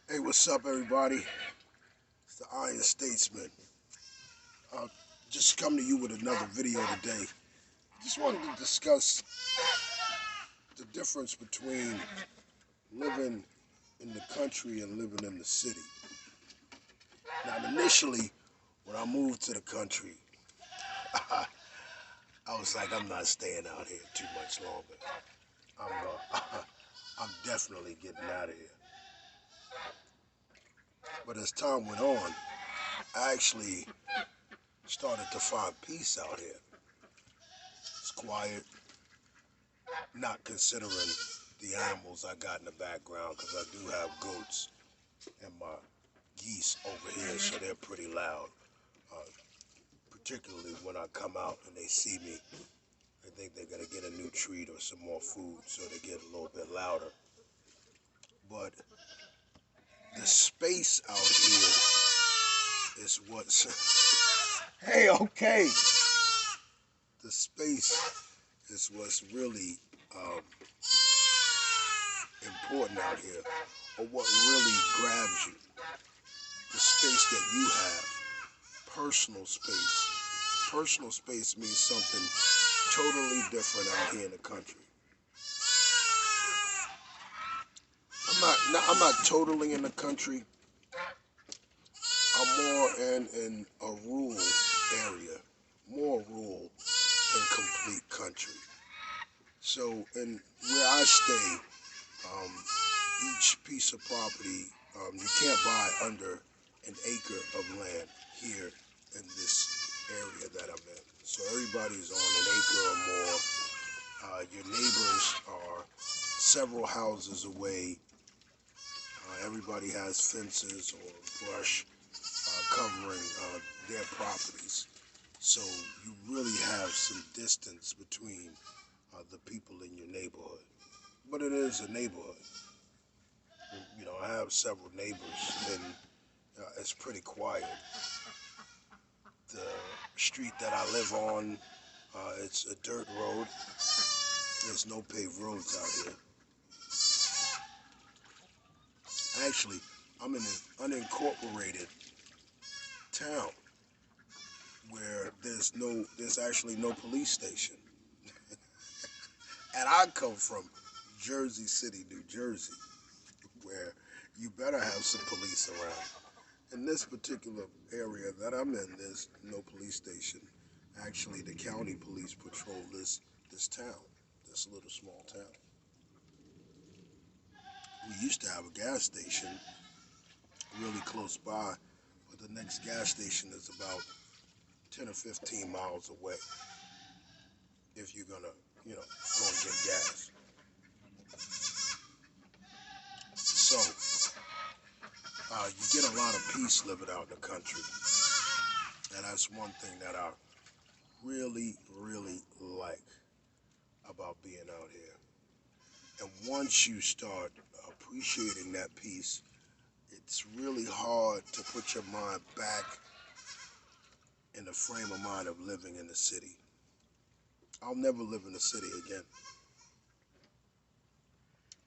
Hey, what's up, everybody? It's the Iron Statesman. I'll just come to you with another video today. Just wanted to discuss the difference between living in the country and living in the city. Now, initially, when I moved to the country, I was like, I'm not staying out here too much longer. I'm definitely getting out of here. But as time went on, I actually started to find peace out here. It's quiet, not considering the animals I got in the background, because I do have goats and my geese over here, so they're pretty loud. Particularly when I come out and they see me, they think they're gonna get a new treat or some more food, so they get a little bit louder. But the space out here is what's hey, okay. The space is what's really important out here, or what really grabs you. The space that you have, personal space. Personal space means something totally different out here in the country. I'm not totally in the country. I'm more in a rural area, more rural than complete country. So, in where I stay, each piece of property, you can't buy under an acre of land here in this area that I'm in. So everybody's on an acre or more. Your neighbors are several houses away. Everybody has fences or brush covering their properties. So you really have some distance between the people in your neighborhood. But it is a neighborhood. You know, I have several neighbors, and it's pretty quiet. The street that I live on, it's a dirt road. There's no paved roads out here. Actually, I'm in an unincorporated town where there's actually no police station. And I come from Jersey City, New Jersey, where you better have some police around. In this particular area that I'm in, there's no police station. Actually, the county police patrol this town, this little small town. We used to have a gas station really close by, but the next gas station is about 10 or 15 miles away if you're gonna, go and get gas. So, you get a lot of peace living out in the country. And that's one thing that I really, really like about being out here. And once you start appreciating that peace, it's really hard to put your mind back in the frame of mind of living in the city. I'll never live in the city again.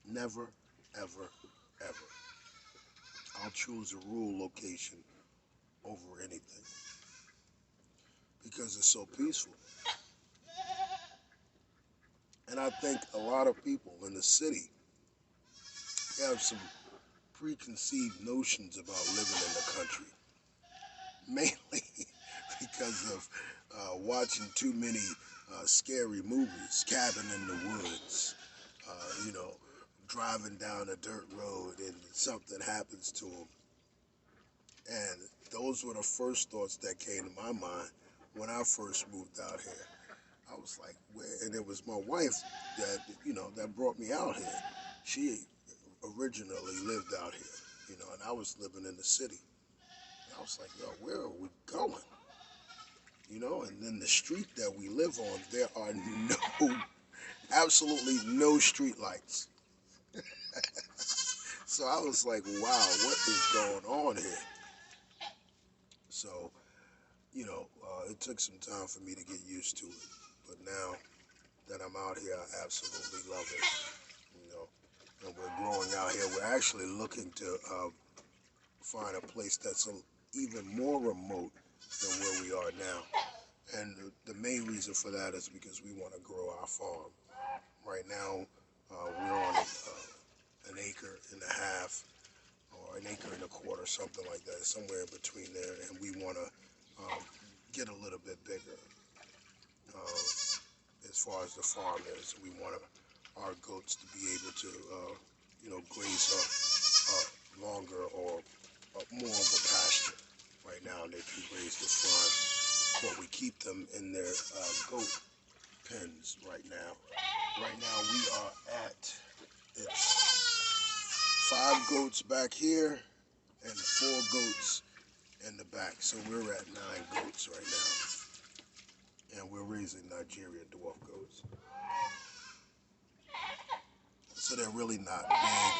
Never, ever, ever. I'll choose a rural location over anything because it's so peaceful. And I think a lot of people in the city have some preconceived notions about living in the country, mainly because of watching too many scary movies, Cabin in the Woods, driving down a dirt road and something happens to them. And those were the first thoughts that came to my mind when I first moved out here. I was like, and it was my wife that, that brought me out here. She originally lived out here, and I was living in the city. And I was like, yo, where are we going? And then the street that we live on, there are absolutely no street lights. So I was like, wow, what is going on here? So, it took some time for me to get used to it. But now that I'm out here, I absolutely love it. And we're growing out here. We're actually looking to find a place that's even more remote than where we are now. And the main reason for that is because we want to grow our farm. Right now, we're on an acre and a half or an acre and a quarter, something like that, somewhere in between there, and we want to get a little bit bigger. As far as the farm is, we want our goats to be able to, graze longer or more of a pasture. Right now, they can graze the front, but we keep them in their goat pens right now. Right now, we are at it's 5 goats back here and 4 goats in the back. So we're at 9 goats right now. And we're raising Nigerian dwarf goats. So they're really not big.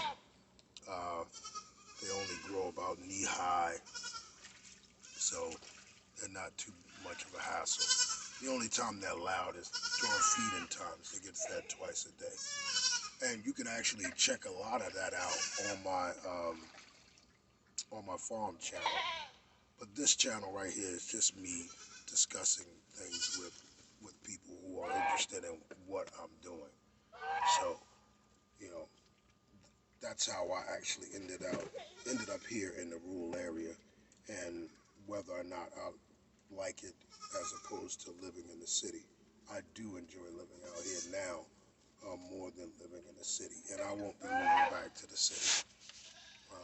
They only grow about knee high. So they're not too much of a hassle. The only time they're loud is during feeding times. They get fed twice a day. And you can actually check a lot of that out on my farm channel. But this channel right here is just me discussing things with people who are interested in what I'm doing. So, that's how I actually ended up here in the rural area, and whether or not I like it as opposed to living in the city. I do enjoy living out here now more than living in the city, and I won't be moving back to the city.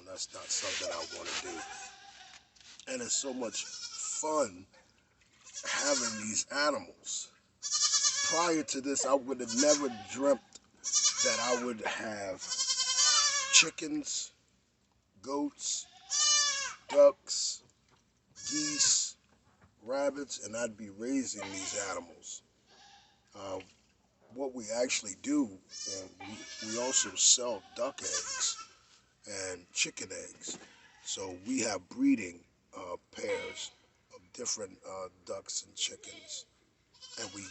That's not something I want to do. And it's so much fun having these animals. Prior to this, I would have never dreamt that I would have chickens, goats, ducks, geese, rabbits, and I'd be raising these animals. What we actually do, we also sell duck eggs and chicken eggs. So we have breeding pairs of different ducks and chickens, and we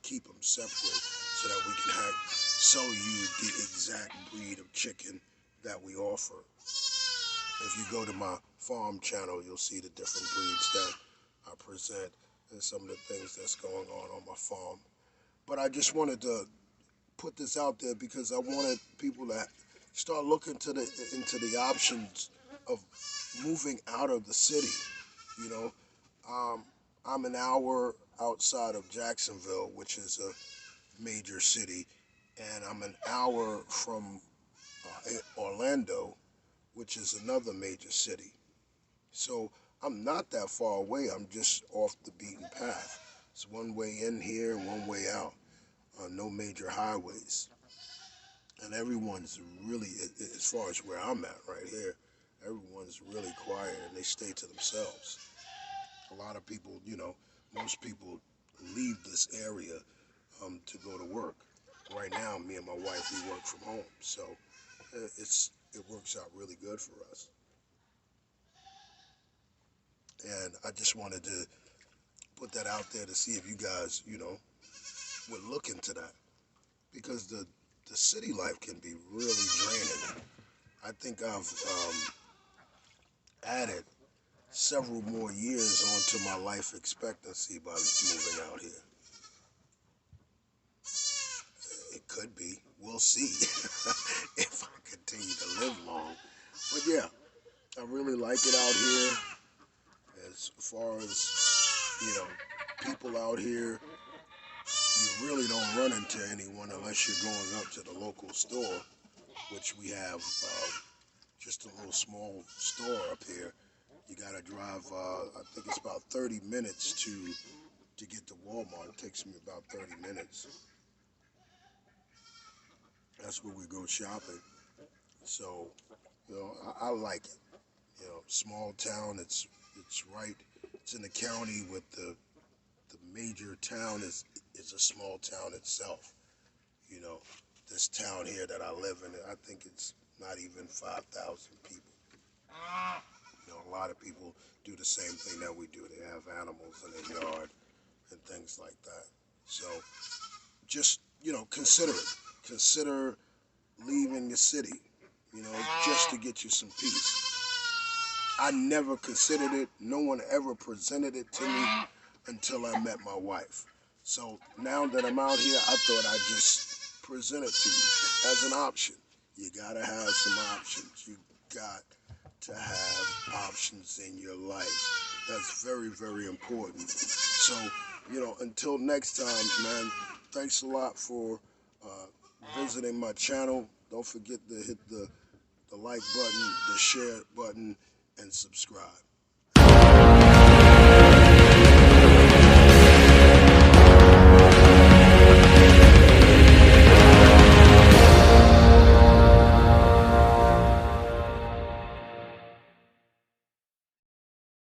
keep them separate so that we can sell you the exact breed of chicken that we offer. If you go to my farm channel, you'll see the different breeds that I present and some of the things that's going on my farm. But I just wanted to put this out there because I wanted people to start looking into the options of moving out of the city. I'm an hour outside of Jacksonville, which is a major city, and I'm an hour from Orlando, which is another major city. So I'm not that far away. I'm just off the beaten path. It's one way in here and one way out. No major highways. And everyone's really, as far as where I'm at right here, everyone's really quiet and they stay to themselves. A lot of people, most people leave this area to go to work. Right now, me and my wife, we work from home. So it works out really good for us. And I just wanted to put that out there to see if you guys, would look into that. Because the city life can be really draining. I think I've added several more years onto my life expectancy by moving out here. It could be. We'll see if I continue to live long. But yeah, I really like it out here. As far as, people out here, you really don't run into anyone unless you're going up to the local store, which we have just a little small store up here. You gotta drive, I think it's about 30 minutes to get to Walmart. It takes me about 30 minutes. That's where we go shopping. So, I like it. Small town, it's right, it's in the county with the major town is a small town itself. This town here that I live in, I think it's not even 5,000 people. A lot of people do the same thing that we do. They have animals in their yard and things like that. So just, consider it. Consider leaving the city, just to get you some peace. I never considered it. No one ever presented it to me until I met my wife. So now that I'm out here, I thought I'd just present it to you as an option. You gotta have some options. You got to have options in your life. That's very, very important. So, until next time, man, thanks a lot for visiting my channel. Don't forget to hit the like button, the share button, and subscribe.